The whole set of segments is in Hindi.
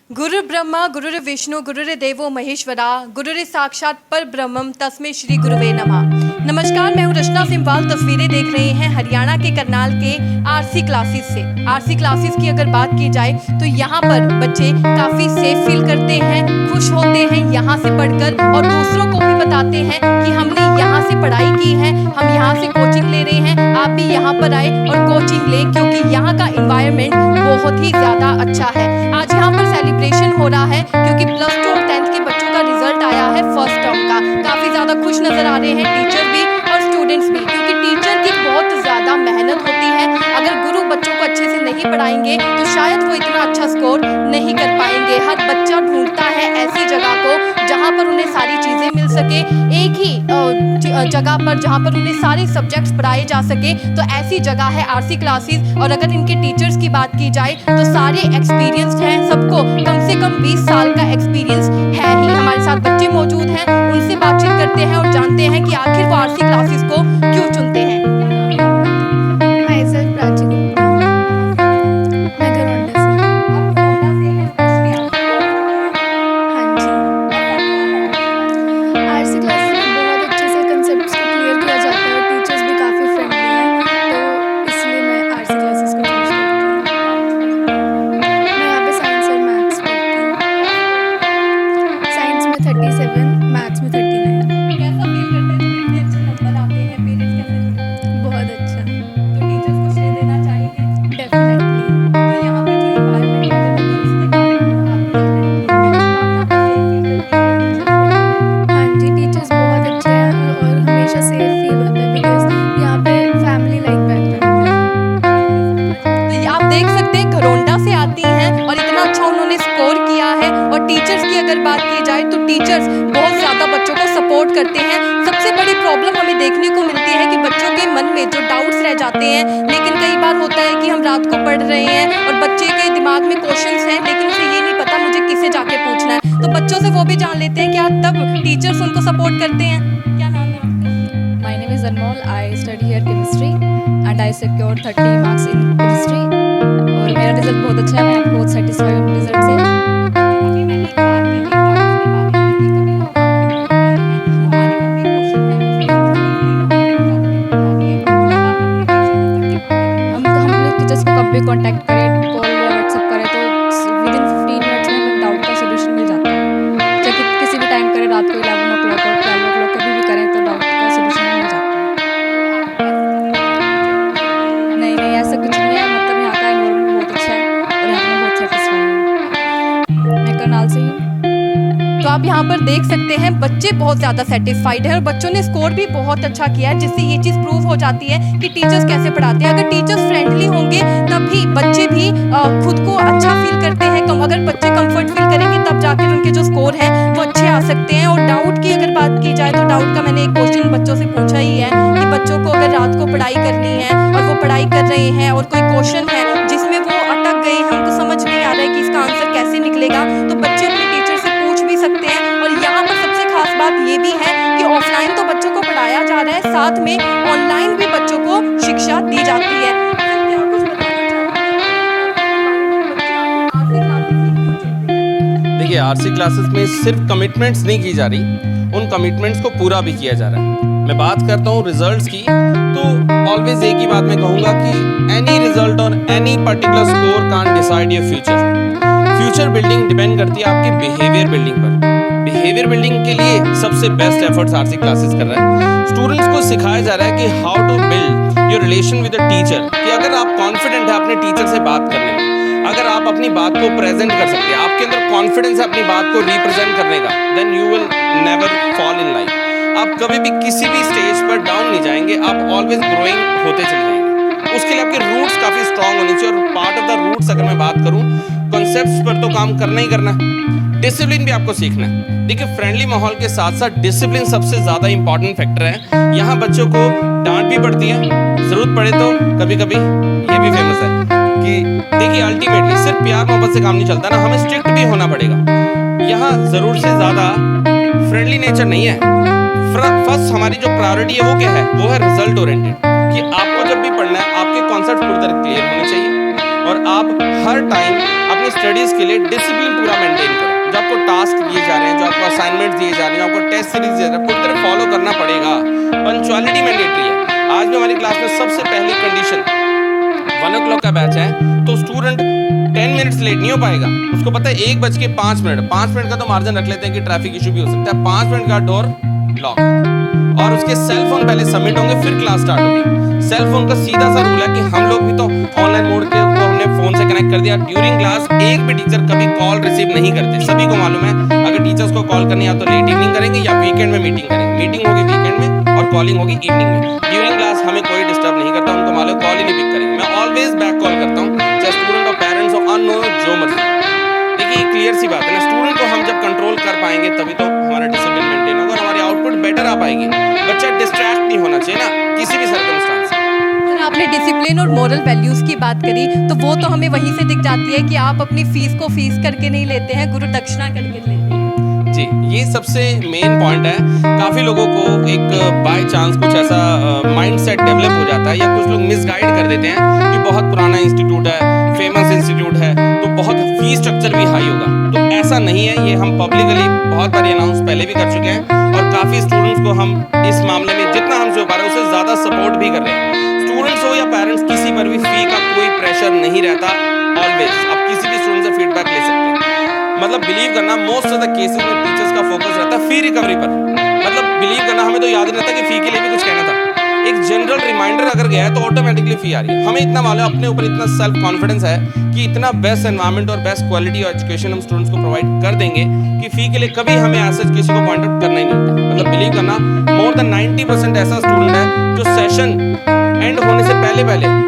गुरु ब्रह्मा गुरुर विष्णु गुरुर देवो महेश्वरा गुरुर साक्षात पर ब्रह्मम तस्मै श्री गुरुवे नमः। नमस्कार, मैं हूँ रचना सिंवाल। तस्वीरें देख रहे हैं हरियाणा के करनाल के आरसी क्लासेस से। आरसी क्लासेस की अगर बात की जाए तो यहाँ पर बच्चे काफ़ी सेफ फील करते हैं, खुश होते हैं यहाँ से पढ़कर और दूसरों को भी बताते हैं कि हमने यहाँ से पढ़ाई की है, हम यहाँ से कोचिंग ले रहे हैं, आप भी यहाँ पर आए और कोचिंग लें, क्योंकि यहाँ का इन्वायरमेंट बहुत ही ज़्यादा अच्छा है। आज यहाँ पर सेलिब्रेशन हो रहा है क्योंकि प्लस 2 और 10th के बच्चों का रिजल्ट आया है फर्स्ट टर्म का। काफ़ी ज़्यादा खुश नज़र आ रहे हैं टीचर भी और स्टूडेंट्स भी, क्योंकि टीचर की बहुत ज़्यादा मेहनत होती है। अगर गुरु बच्चों को अच्छे से नहीं पढ़ाएंगे तो शायद वो इतना अच्छा स्कोर नहीं कर पाएंगे। हर बच्चा ढूंढता है ऐसी जगह को जहाँ पर उन्हें सारी चीज़ें मिल सके, एक ही जगह पर जहाँ पर उन्हें सारे सब्जेक्ट्स पढ़ाए जा सके, तो ऐसी जगह है आरसी क्लासेस। और अगर इनके टीचर्स की बात की जाए तो सारे एक्सपीरियंस्ड हैं, सबको कम से कम 20 साल का एक्सपीरियंस है ही। हमारे साथ बच्चे मौजूद हैं, उनसे बातचीत करते हैं और जानते हैं कि आखिर वो आरसी क्लासेस को क्यों चुनते हैं। टीचर्स बहुत ज़्यादा बच्चों को सपोर्ट करते हैं। सबसे बड़ी प्रॉब्लम हमें देखने को मिलती है कि बच्चों के मन में जो डाउट्स रह जाते हैं, लेकिन कई बार होता है कि हम रात को पढ़ रहे हैं और बच्चे के दिमाग में क्वेश्चंस हैं, लेकिन उसे ये नहीं पता मुझे किसे जाके पूछना है। तो बच्चों से वो भी जान लेते हैं क्या तब टीचर्स उनको सपोर्ट करते हैं। क्या नाम है आपका? My name is Anmol. I study here chemistry and I secured 30 marks in chemistry और मेरा रिजल्ट बहुत अच्छा है। मैं बहुत सेटिस्फाइड हूँ रिजल्ट से। भी कांटेक्ट करें, कॉल या व्हाट्सएप करें तो विद इन 15 मिनट्स में हमें डाउट का सोल्यूशन मिल जाता है। चाहे किसी भी टाइम करें, रात को 11 o'clock और 12 o'clock कभी भी करें तो डाउट का सोल्यूशन मिल जाता है। नहीं ऐसा कुछ नहीं है, मतलब यहाँ का एनवायरनमेंट बहुत अच्छा है और यहाँ पर बहुत सेटिस्फाइड हूँ। मैं करनाल से हूँ। तो आप यहाँ पर देख सकते हैं बच्चे बहुत ज़्यादा सेटिस्फाइड है और बच्चों ने स्कोर भी बहुत अच्छा किया है, जिससे ये चीज़ प्रूव हो जाती है कि टीचर्स कैसे पढ़ाते हैं। अगर टीचर्स फ्रेंडली होंगे तभी बच्चे भी खुद को अच्छा फील करते हैं। अगर बच्चे कंफर्ट फील करेंगे तब जाकर उनके जो स्कोर हैं वो अच्छे आ सकते हैं। और डाउट की अगर बात की जाए तो डाउट का मैंने एक क्वेश्चन बच्चों से पूछा ही है कि बच्चों को अगर रात को पढ़ाई करनी है और वो पढ़ाई कर रहे हैं और कोई क्वेश्चन है जिसमें वो अटक गए हैं, उनको समझ नहीं आ रहा है कि इसका आंसर कैसे निकलेगा, तो बच्चे अपने टीचर से पूछ भी सकते हैं। और यहाँ पर सबसे खास बात ये भी है कि ऑफलाइन तो बच्चों को पढ़ाया जा रहा है, साथ में ऑनलाइन भी बच्चों को शिक्षा दी जाती है। देखिए, आरसी क्लासेस में सिर्फ कमिटमेंट्स नहीं की जा रही, उन कमिटमेंट्स को पूरा भी किया जा रहा है। मैं बात करता हूँ रिजल्ट्स की, तो ऑलवेज एक ही बात मैं कहूँगा कि एनी रिजल्ट और any particular score can't decide your future. Future building depend करती है आपकी बिहेवियर बिल्डिंग पर। बिहेवियर बिल्डिंग के लिए सबसे बेस्ट एफर्ट्स आरसी क्लासेस कर रहा है। स्टूडेंट्स को सिखाया जा रहा है कि how to build your relation with a teacher, कि अगर आप कॉन्फिडेंट है अपने टीचर से बात करने में, अगर आप अपनी बात को प्रेजेंट कर सकते हैं, आपके अंदर कॉन्फिडेंस है अपनी बात को रिप्रेजेंट करने का, then you will never fall in life. आप कभी भी किसी भी स्टेज पर डाउन नहीं जाएंगे, आप ऑलवेज ग्रोइंग होते चले जाएंगे। उसके लिए आपके रूट्स काफ़ी स्ट्रांग होने चाहिए। और पार्ट ऑफ द रूट्स अगर मैं बात करूँ, कॉन्सेप्ट्स पर तो काम करना ही करना है, डिसिप्लिन भी आपको सीखना है। देखिए, फ्रेंडली माहौल के साथ साथ डिसिप्लिन सबसे ज़्यादा इंपॉर्टेंट फैक्टर है। यहाँ बच्चों को डांट भी पड़ती है, ज़रूरत पड़े तो कभी कभी ये भी फेमस है कि देखिए अल्टीमेटली सिर्फ प्यार मोहब्बत से काम नहीं चलता ना, हमें स्ट्रिक्ट भी होना पड़ेगा। यहाँ ज़रूर से ज़्यादा फ्रेंडली नेचर नहीं है। फर्स्ट हमारी जो प्रायोरिटी है वो क्या है, वो है रिजल्ट ओरिएंटेड, कि आपको जब भी पढ़ना है आपके कॉन्सेप्ट पूरी तरह क्लियर होने चाहिए और आप हर टाइम अपनी स्टडीज़ के लिए डिसिप्लिन पूरा मेंटेन करो। जो आपको टास्क दिए जा रहे हैं, जो आपको असाइनमेंट दिए जा रहे हैं, जो आपको टेस्ट सीरीज दिए जा रहे हैं, पूरी तरह फॉलो करना पड़ेगा। पंक्चुअलिटी मैंडेटरी है। आज भी हमारी क्लास में सबसे पहली कंडीशन 1 o'clock का बैच है तो स्टूडेंट 10 मिनट्स लेट नहीं हो पाएगा। उसको पता है 1:05, 5 मिनट का तो मार्जिन रख लेते हैं कि ट्रैफिक इशू भी हो सकता है। 5 मिनट का डोर लॉक, और उसके सेल फोन पहले सबमिट होंगे, फिर क्लास स्टार्ट होगी। सेल फोन का सीधा सा रूल है कि हम लोग भी तो ऑनलाइन मोड के को हमने फोन से कनेक्ट कर दिया। ड्यूरिंग क्लास एक भी टीचर कभी कॉल रिसीव नहीं करते, सभी को मालूम है। अगर टीचर्स को कॉल करनी है तो लेट इवनिंग करेंगे या वीकेंड में मीटिंग करेंगे। मीटिंग होगी वीकेंड में और कॉलिंग होगी इवनिंग में। ड्यूरिंग क्लास हमें कोई डिस्टर्ब नहीं करता, उनको मालूम कॉल ही नहीं पिक करेंगे। मैं ऑलवेज बैक कॉल करता हूँ, चाहे स्टूडेंट और पेरेंट्स हो, अननोन जो मर्जी। देखिए ये क्लियर सी बात है ना, स्टूडेंट को हम जब कंट्रोल कर पाएंगे तभी तो हमारा डिसिप्लिन मेंटेन होगा और हमारी आउटपुट बेटर आ पाएगी। बच्चा डिस्ट्रैक्ट नहीं होना चाहिए ना किसी भी सर्कमस्टांस से। सर आपने डिसिप्लिन और मॉरल वैल्यूज़ की बात करी तो वो तो हमें वहीं से दिख जाती है कि आप अपनी फीस को फीस करके नहीं लेते हैं, गुरु दक्षिणा करके लेते हैं। जी, ये सबसे मेन पॉइंट है। काफ़ी लोगों को एक बाय चांस कुछ ऐसा माइंडसेट डेवलप हो जाता है या कुछ लोग मिसगाइड कर देते हैं कि बहुत पुराना इंस्टीट्यूट है, फेमस इंस्टीट्यूट है, तो बहुत फीस स्ट्रक्चर भी हाई होगा। तो ऐसा नहीं है, ये हम पब्लिकली बहुत बार अनाउंस पहले भी कर चुके हैं और काफ़ी स्टूडेंट्स को हम इस मामले में जितना हमसे हो पा रहा है उससे ज़्यादा सपोर्ट भी कर रहे हैं। स्टूडेंट्स हो या पेरेंट्स, किसी पर भी फी का कोई प्रेशर नहीं रहता। ऑलवेज आप किसी भी स्टूडेंट से फीडबैक ले सकते हैं। मतलब बिलीव करना, मोस्ट ऑफ द केसेस में टीचर्स का फोकस रहता है फी रिकवरी पर। मतलब बिलीव करना, हमें तो याद नहीं रहता कि फी के लिए भी कुछ कहना था। एक जनरल रिमाइंडर अगर गया है तो ऑटोमेटिकली फी आ रही है। हमें इतना मालूम, अपने ऊपर इतना सेल्फ कॉन्फिडेंस है कि इतना बेस्ट एनवायरनमेंट और बेस्ट क्वालिटी और एजुकेशन हम स्टूडेंट्स को प्रोवाइड कर देंगे कि फी के लिए कभी हमें ऐसा किसी को पॉइंट आउट करना ही नहीं होता। मतलब बिलीव करना, मोर देन 90% ऐसा स्टूडेंट है जो सेशन एंड होने से पहले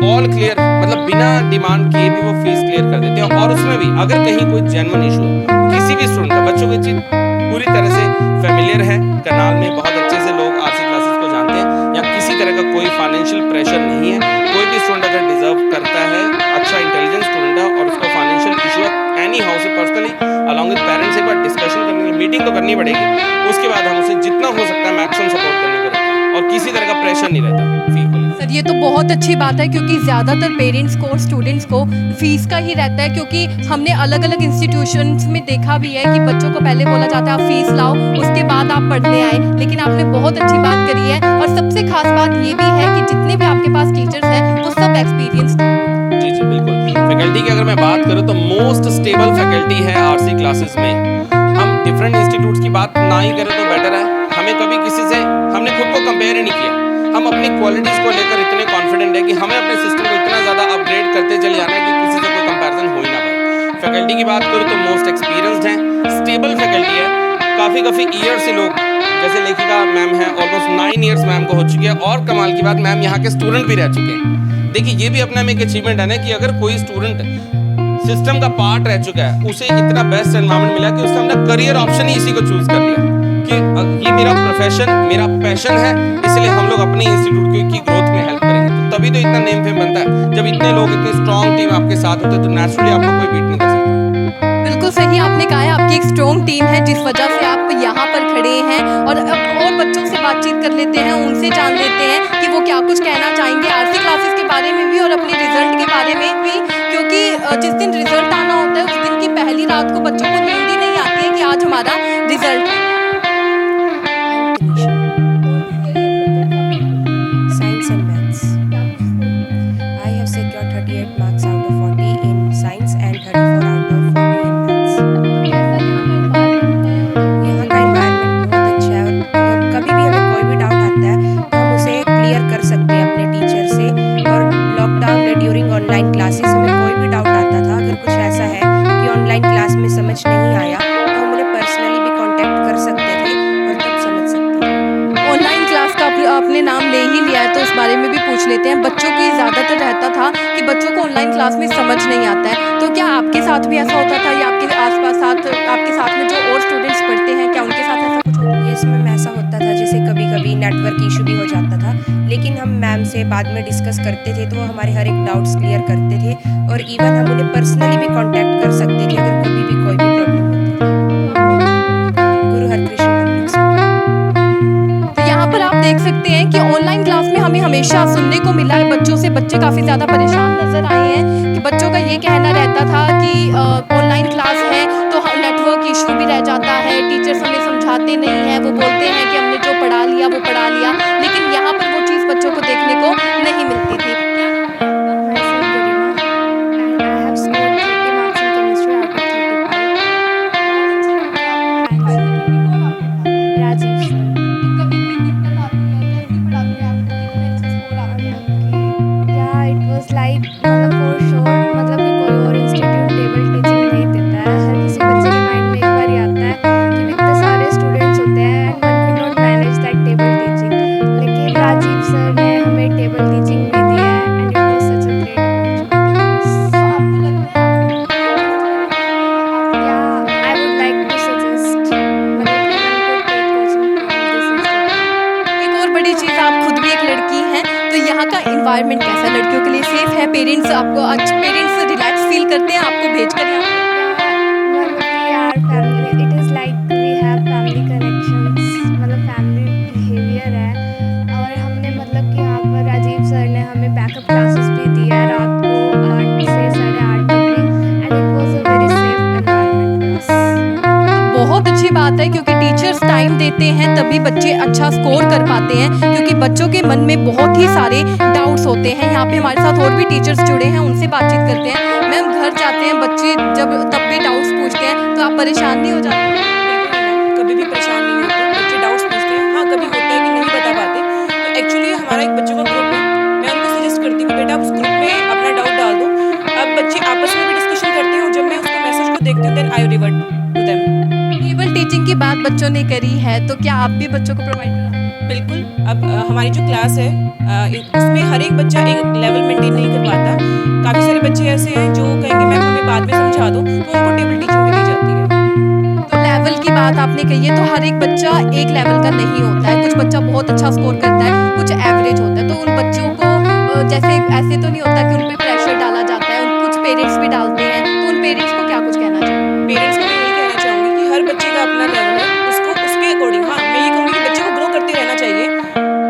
ऑल क्लियर, मतलब बिना डिमांड किए भी वो फीस क्लियर कर देते हैं। और उसमें भी अगर कहीं कोई जेन्युइन इशू है किसी भी स्टूडेंट का, बच्चों की चीज पूरी तरह से फेमिलियर है, करनाल में बहुत अच्छे से लोग आरसी क्लासेस को जानते हैं, या किसी तरह का कोई फाइनेंशियल प्रेशर नहीं है। कोई भी स्टूडेंट अगर डिजर्व करता है, अच्छा इंटेलिजेंट स्टूडेंट है और उसको फाइनेंशियल इशू है, एनी हाउ से पर्सनली अलॉन्ग विद पेरेंट्स एक बार डिस्कशन करने की मीटिंग तो करनी पड़ेगी। उसके बाद हम उसे जितना हो सकता है मैक्सिमम सपोर्ट करने को रहते हैं और किसी तरह का प्रेशर नहीं रहता फी को। सर ये तो बहुत अच्छी बात है क्योंकि ज़्यादातर पेरेंट्स को और स्टूडेंट्स को फीस का ही रहता है, क्योंकि हमने अलग अलग इंस्टीट्यूशंस में देखा भी है कि बच्चों को पहले बोला जाता है आप फीस लाओ उसके बाद आप पढ़ने आए। लेकिन आपने बहुत अच्छी बात करी है और सबसे खास बात ये भी है कि जितने भी आपके पास टीचर्स हैं वो सब एक्सपीरियंस्ड हैं। जी बिल्कुल। फैकल्टी की अगर मैं बात करूँ तो मोस्ट स्टेबल फैकल्टी है आरसी क्लासेस में। हम डिफरेंट इंस्टीट्यूट्स की बात ना ही करें तो बेटर है। हमें कभी किसी से हमने खुद को कंपेयर ही नहीं किया। हम अपनी क्वालिटीज़ को लेकर इतने कॉन्फिडेंट है कि हमें अपने सिस्टम को इतना ज़्यादा अपग्रेड करते चले जाना है कि किसी से कोई कंपैरिजन हो ही ना पाए। फैकल्टी की बात करूँ तो मोस्ट एक्सपीरियंस्ड हैं, स्टेबल फैकल्टी है। काफ़ी ईयर से लोग, जैसे लेखिका मैम है, ऑलमोस्ट 9 ईयर्स मैम को हो चुकी है और कमाल की बात मैम यहाँ के स्टूडेंट भी रह चुके हैं। देखिए ये भी अपना में एक अचीवमेंट है ना कि अगर कोई स्टूडेंट सिस्टम का पार्ट रह चुका है, उसे इतना बेस्ट एनवायरनमेंट मिला कि उसने अपना करियर ऑप्शन ही इसी को चूज कर लिया कि ये मेरा प्रोफेशन, मेरा पैशन है, इसलिए हम लोग अपने इंस्टीट्यूट की ग्रोथ में हेल्प करेंगे। तो तभी तो इतना नेम फेम बनता है। जब इतने लोग, इतनी स्ट्रॉन्ग टीम आपके साथ होते हैं तो नेचुरली आपको कोई बीट नहीं कर सकता। बिल्कुल सही आपने कहा है, आपकी एक स्ट्रॉन्ग टीम है जिस वजह से आप यहाँ पर खड़े हैं और बच्चों से बातचीत कर लेते हैं, उनसे जान लेते हैं कि वो क्या कुछ कहना चाहेंगे आरसी क्लासेस के बारे में भी और अपने रिजल्ट के बारे में भी। क्योंकि जिस दिन रिजल्ट आना होता है उस दिन की पहली रात को बच्चों को नींद ही नहीं आती है कि आज हमारा रिजल्ट है। Science and Maths. I have secured 38 marks out of 40 in Science and 34 out of 40 in Maths. यहाँ का environment बहुत अच्छा है और कभी भी हमें कोई भी डाउट आता है तो हम उसे क्लियर कर सकते हैं अपने टीचर से। और लॉकडाउन में ड्यूरिंग ऑनलाइन क्लासेस हमें कोई भी डाउट आता था, अगर कुछ ऐसा है कि ऑनलाइन क्लास में समझ नहीं आया तो हम उन्हें पर्सनली भी कॉन्टैक्ट कर सकते थे और तब समझ सकते हैं। ऑनलाइन क्लास का आपने नाम ले ही लिया है तो उस बारे में भी पूछ लेते हैं। बच्चों की ज़्यादातर रहता था कि बच्चों को ऑनलाइन क्लास में समझ नहीं आता है, तो क्या आपके साथ भी ऐसा होता था या आपके आसपास आपके साथ में जो और स्टूडेंट्स पढ़ते हैं क्या उनके साथ ऐसा कुछ होता है? यस मैम, ऐसा होता था। जैसे कभी कभी नेटवर्क इशू भी हो जाता था, लेकिन हम मैम से बाद में डिस्कस करते थे तो वो हमारे हर एक डाउट्स क्लियर करते थे और इवन हम उन्हें पर्सनली भी कांटेक्ट कर सकते थे अगर कभी भी कोई भी प्रॉब्लम होती। गुरु हरकृष्ण पब्लिक स्कूल। तो यहाँ पर आप देख सकते हैं कि ऑनलाइन क्लास में हमें हमेशा सुनने को मिला है बच्चों से, बच्चे काफ़ी ज़्यादा परेशान नजर आए हैं कि बच्चों का ये कहना रहता था कि सुनते नहीं हैं, वो बोलते हैं कि हमने जो पढ़ा लिया वो पढ़ा लिया, लेकिन यहाँ पर वो चीज़ बच्चों को देखने को नहीं मिलती थी। Myself Garima, and I have scored 30 marks in chemistry out of 35. Rajiv sir. Yeah, it was like मतलब for sure मतलब कि कोई और इंस्टीट्यूट टेबल टीचिंग नहीं देता है। हर किसी बच्चे के माइंड में एक बार ही आता है कि इतने सारे स्टूडेंट्स होते हैं and one can not manage that table teaching. लेकिन राजीव सर ने हमें टेबल टीचिंग भी दिया है and it was such a great opportunity. I would like to suggest मतलब कि one could take coaching from this institute. एक और बड़ी चीज़, आप खुद भी एक लड़की हैं, तो यहाँ का इन्वायरमेंट कैसा है? लड़कियों के लिए सेफ है? पेरेंट्स आपको पेरेंट्स रिलैक्स फील करते हैं आपको भेजकर यहाँ? Our family, it is like we have family connections, मतलब family behavior है। और हमने मतलब कि यहाँ पर राजीव सर ने हमें बैकअप क्लासेस भी दी है रात को 8 से 8:30 तक भी, and it was a very safe environment for us. बहुत अच्छी बात है, क्योंकि टीचर्स टाइम देते हैं तभी बच्चे अच्छा स्कोर कर पाते हैं, क्योंकि बच्चों के मन में बहुत ही सारे डाउट्स होते हैं। यहाँ पे हमारे साथ और भी टीचर्स जुड़े हैं, उनसे बातचीत करते हैं। मैम, घर जाते हैं बच्चे जब तब भी डाउट्स पूछते हैं, तो आप परेशान नहीं हो जाते? कभी भी परेशान नहीं होते, बच्चे डाउट्स पूछते हैं। हाँ, कभी होता है कि नहीं बता पाते, तो एक्चुअली हमारा एक बच्चों का ग्रुप है, मैं उनको सजेस्ट करती हूँ कि बेटा आप उस ग्रुप में अपना डाउट डाल दो। अब बच्चे आपस में भी डिस्कशन करते हैं और जब मैं उसको मैसेज को देखती हूँ then I revert to them. Table teaching की बात बच्चों ने करी है, तो क्या आप भी बच्चों को प्रोवाइड करा? बिल्कुल। अब हमारी जो क्लास है उसमें हर एक बच्चा एक लेवल मेंटेन नहीं कर पाता। काफ़ी सारे बच्चे ऐसे हैं जो कहेंगे मैम हमें बाद में समझा दो, तो उनको टेबल टीचिंग भी दी जाती है। तो लेवल की बात आपने कही है, तो हर एक बच्चा एक लेवल का नहीं होता है। कुछ बच्चा बहुत अच्छा स्कोर करता है, कुछ एवरेज होता है। तो उन बच्चों को जैसे ऐसे तो नहीं होता कि उन पे प्रेशर डाला जाता है, कुछ पेरेंट्स भी डालते हैं, तो उन पेरेंट्स को क्या कुछ कहना चाहिए? पेरेंट्स को मैं यही कहना चाहूँगी कि हर बच्चे का अपना लेवल है, उसको उसके अकॉर्डिंग, हाँ मैं ये कहूँगी कि बच्चे को ग्रो करते रहना चाहिए,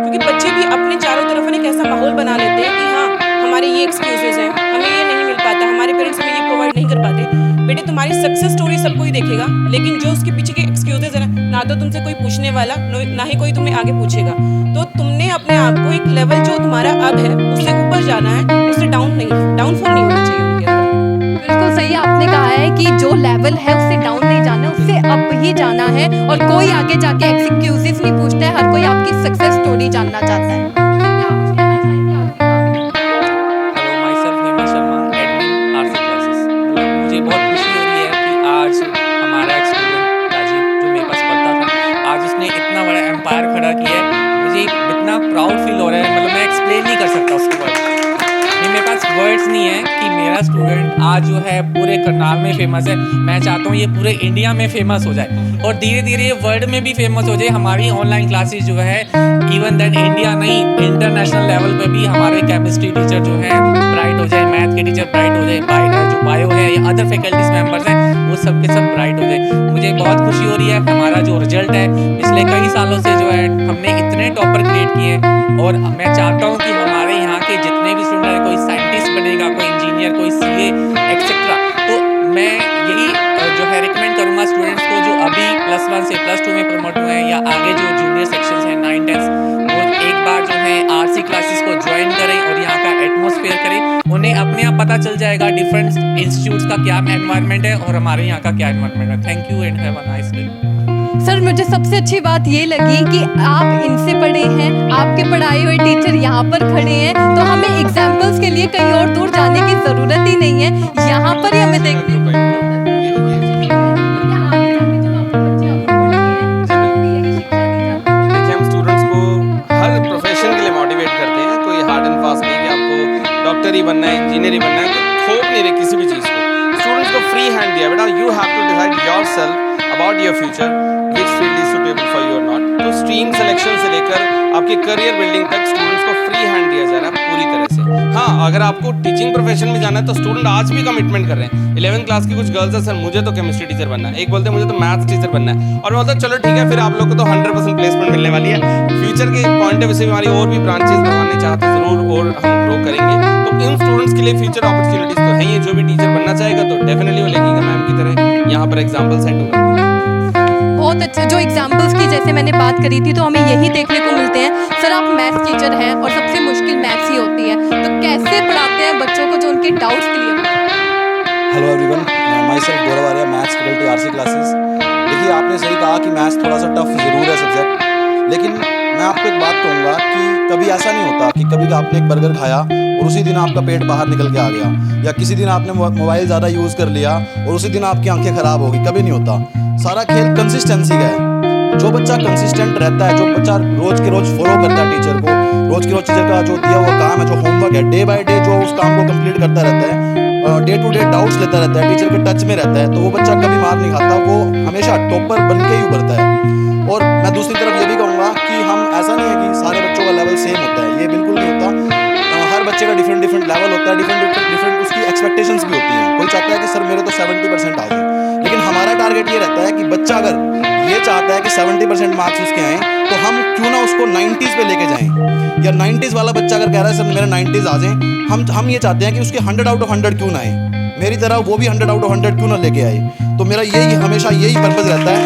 क्योंकि बच्चे भी अपने चारों तरफ एक ऐसा माहौल बना लेते हैं कि हाँ हमारे ये एक्सक्यूजेज हैं, हमें ये नहीं मिल पाता, हमारे पेरेंट्स हमें ये प्रोवाइड नहीं कर पाते। बेटे तुम्हारी सक्सेस स्टोरी सबको ही देखेगा, लेकिन जो उसके पीछे के एक्सक्यूजेज है ना तो तुमसे कोई पूछने वाला, ना ही कोई तुम्हें आगे पूछेगा। तो तुमने अपने आप को एक लेवल जो तुम्हारा अब है उससे ऊपर जाना है, उससे डाउनफॉल नहीं होना चाहिए उनके अंदर। बिल्कुल सही आपने कहा है कि जो लेवल है उससे डाउन नहीं जाना है, उससे अप ही जाना है, और कोई आगे जाके एक्सक्यूजेस नहीं पूछता है, हर कोई आपकी सक्सेस स्टोरी जानना चाहता है। Hello, my self Hema Sharma, admin RC classes. मुझे बहुत खुशी हो रही है कि आज हमारा एक स्टूडेंट राजीव जो मेरे पास पढ़ता था, आज उसने इतना बड़ा एम्पायर खड़ा किया है। मुझे इतना प्राउड फील हो रहा है, मतलब मैं एक्सप्लेन नहीं कर सकता उसके वर्ड। मेरे पास वर्ड्स नहीं है कि मेरा स्टूडेंट आज जो है पूरे करनाल में फेमस है। मैं चाहता हूँ ये पूरे इंडिया में फेमस हो जाए और धीरे धीरे ये वर्ल्ड में भी फेमस हो जाए। हमारी ऑनलाइन क्लासेस जो है इवन दैन इंडिया नहीं, इंटरनेशनल लेवल पे भी हमारे केमिस्ट्री टीचर जो है ब्राइट हो जाए, मैथ के टीचर ब्राइट हो जाए, जो बायो है या अदर फैकल्टीज मेंबर्स हैं वो सब के सब ब्राइट हो जाए। मुझे बहुत खुशी हो रही है। हमारा जो रिजल्ट है पिछले कई सालों से जो है हमने इतने टॉपर क्रिएट किए, और मैं चाहता हूँ कि हमारे यहाँ के जितने भी स्टूडेंट हैं, कोई साइंटिस्ट बनेगा, कोई इंजीनियर, कोई CA एक्सेट्रा, तो मैं यही जो है रिकमेंड करूँगा स्टूडेंट्स को जो अभी +1 से +2 में प्रमोट हुए हैं या आगे जो जूनियर सेक्शंस हैं 9, 10, वो एक बार जो है आरसी क्लासेस को ज्वाइन करें और यहाँ का एटमॉस्फेयर करें। उन्हें अपने आप पता चल जाएगा डिफरेंट इंस्टीट्यूट्स का क्या एनवायरनमेंट है और हमारे यहाँ का क्या एनवायरनमेंट है। Thank you and have a nice day. Sir, मुझे सबसे अच्छी बात ये लगी कि आप इनसे पढ़े हैं, आपके पढ़ाए हुए टीचर यहाँ पर खड़े हैं, तो हमें एग्जाम्पल्स के लिए कहीं और दूर जाने की ज़रूरत ही नहीं है, यहाँ पर ही हमें देखने देखिए, हम स्टूडेंट्स को हर प्रोफेशन के लिए मोटिवेट करते हैं। कोई हार्ड एंड फास्ट नहीं कि आपको डॉक्टर ही बनना है, इंजीनियर ही बनना है, तो थोप नहीं रहे किसी भी चीज़ को। स्टूडेंट्स को फ्री हैंड दिया, बेटा you have to decide yourself about your future, which field is suitable for you और नॉट। तो स्ट्रीम सिलेक्शन से लेकर आपके करियर बिल्डिंग तक स्टूडेंट्स को फ्री हैंड दिया जा रहा है पूरी तरह से। हाँ, अगर आपको टीचिंग प्रोफेशन में जाना है तो स्टूडेंट आज भी कमिटमेंट कर रहे हैं। 11th क्लास की कुछ गर्ल्स है, सर मुझे तो केमिस्ट्री टीचर बनना है, एक बोलते हैं मुझे तो मैथ्स टीचर बनना है, और मैं बोलता चलो ठीक है, फिर आप लोग को तो 100% प्लेसमेंट मिलने वाली है। फ्यूचर के पॉइंट ऑफ व्यू से हमारी और भी ब्रांचेस बनवाने चाहते हैं ज़रूर, और हम ग्रो करेंगे। तो इन स्टूडेंट्स के लिए फ्यूचर अपॉर्चुनिटीज़ तो हैं, ये जो भी टीचर बनना चाहेगा तो डेफिनेटली वो लगेगा मैम की तरह यहाँ पर एग्जाम्पल सेट होगा। बहुत जो एग्जाम्पल्स की जैसे मैंने बात करी थी, तो हमें यही देखने को मिलते हैं। सर, आप मैथ्स टीचर हैं और सबसे मुश्किल मैथ्स ही होती है, तो कैसे पढ़ाते हैं बच्चों को जो उनके डाउट्स क्लियर हो? Hello everyone, my self Gaurav Arya, maths faculty RC classes. देखिए, आपने सही कहा कि मैथ्स थोड़ा सा टफ ज़रूर है सब्जेक्ट, लेकिन मैं आपको एक बात कहूँगा कि कभी ऐसा नहीं होता कि कभी आपने एक बर्गर खाया और उसी दिन आपका पेट बाहर निकल के आ गया, या किसी दिन आपने मोबाइल ज़्यादा यूज़ कर लिया और उसी दिन आपकी आंखें ख़राब हो गई। कभी नहीं होता। सारा खेल कंसिस्टेंसी का है। जो बच्चा कंसिस्टेंट रहता है, जो बच्चा रोज़ के रोज़ फॉलो करता है टीचर को, रोज़ के रोज़ टीचर का जो दिया हुआ काम है, जो होमवर्क है, डे बाय डे जो उस काम को कंप्लीट करता रहता है, डे टू डे डाउट्स लेता रहता है, टीचर के टच में रहता है, तो वो बच्चा कभी मार नहीं खाता, वो हमेशा टॉपर बन के ही उभरता है। और मैं दूसरी तरफ ये भी कहूँगा कि हम ऐसा नहीं है कि सारे बच्चों का लेवल सेम होता है, ये बिल्कुल नहीं होता। हर बच्चे का डिफरेंट लेवल होता है, डिफरेंट उसकी एक्सपेक्टेशंस भी होती हैं। कोई चाहता है कि सर मेरे तो 70% आ जाए, लेकिन हमारा टारगेट ये रहता है कि बच्चा अगर ये चाहता है कि 70% मार्क्स उसके आएँ, तो हम क्यों ना उसको 90s पे लेके जाएँ, या 90s वाला बच्चा अगर कह रहा है सर मेरे 90s आ जाएँ, हम ये चाहते हैं कि उसके 100 आउट ऑफ 100 क्यों ना आए, मेरी तरह वो भी 100 आउट ऑफ 100 क्यों ना लेके आए। तो मेरा यही हमेशा यही पर्पज़ रहता है।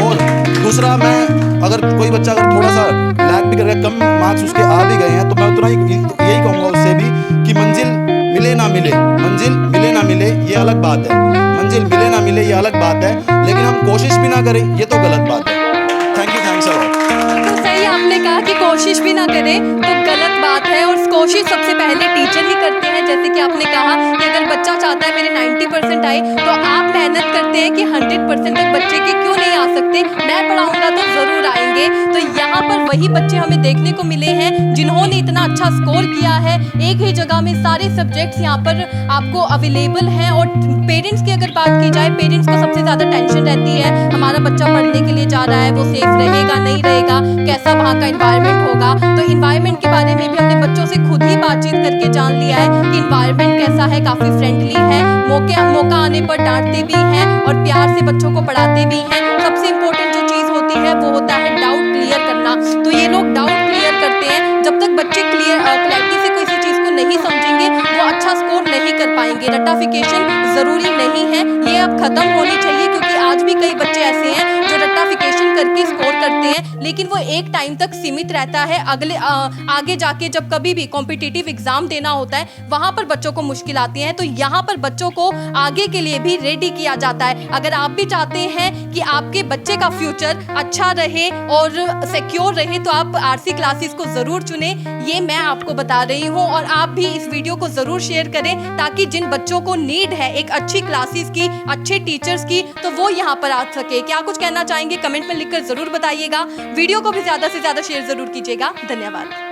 और दूसरा, मैं अगर कोई बच्चा अगर थोड़ा सा लैग भी करके कम मार्क्स उसके आ भी गए हैं, तो मैं उतना यही कहूँगा उससे भी कि मंजिल मिले ना मिले ये अलग बात है, मंजिल मिले ना मिले ये अलग बात है, लेकिन हम कोशिश भी ना करें ये तो गलत बात है। Thanks a lot. तो सही आपने कहा कि कोशिश भी ना करें तो गलत बात है, और कोशिश सबसे पहले टीचर ही करते हैं। जैसे कि आपने कहा कि अगर बच्चा चाहता है मेरे 90% आए, तो आप मेहनत करते हैं कि 100% तक बच्चे के क्यों नहीं आ सकते, मैं पढ़ाऊंगा तो ज़रूर आएंगे। तो यहाँ पर वही बच्चे हमें देखने को मिले हैं जिन्होंने इतना अच्छा स्कोर किया है। एक ही जगह में सारे सब्जेक्ट्स यहाँ पर आपको अवेलेबल हैं। और पेरेंट्स की अगर बात की जाए, पेरेंट्स को सबसे ज़्यादा टेंशन रहती है, हमारा बच्चा पढ़ने के लिए जा रहा है, वो सेफ रहेगा नहीं रहेगा, कैसा वहाँ का इन्वायरमेंट होगा। तो इन्वायरमेंट के बारे में भी हमने बच्चों से खुद ही बातचीत करके जान लिया है कि इन्वायरमेंट कैसा है, काफ़ी फ्रेंडली है, मौका आने पर डांटते भी हैं और प्यार से बच्चों को पढ़ाते भी हैं। सबसे इम्पोर्टेंट जो चीज़ होती है वो होता है डाउट क्लियर करना। तो ये लोग डाउट क्लियर करते हैं। जब तक बच्चे क्लैरिटी से किसी चीज़ को नहीं समझेंगे, वो अच्छा स्कोर नहीं कर पाएंगे। रट्टाफिकेशन ज़रूरी नहीं है, ये अब ख़त्म होनी चाहिए, क्योंकि आज भी कई बच्चे ऐसे हैं जो रट्टाफिकेशन करके स्कोर करते हैं, लेकिन वो एक टाइम तक सीमित रहता है। आगे जाके जब कभी भी कॉम्पिटिटिव एग्जाम देना होता है, वहाँ पर बच्चों को मुश्किल आती है। तो यहाँ पर बच्चों को आगे के लिए भी रेडी किया जाता है। अगर आप भी चाहते हैं कि आपके बच्चे का फ्यूचर अच्छा रहे और सिक्योर रहे, तो आप आरसी क्लासेस को ज़रूर चुनें, ये मैं आपको बता रही हूँ। और आप भी इस वीडियो को ज़रूर शेयर करें, ताकि जिन बच्चों को नीड है एक अच्छी क्लासेस की, अच्छे टीचर्स की, तो वो यहाँ पर आ सके। क्या कुछ कहना चाहेंगे कमेंट में लिखकर ज़रूर बताइएगा। वीडियो को भी ज़्यादा से ज़्यादा शेयर ज़रूर कीजिएगा। धन्यवाद।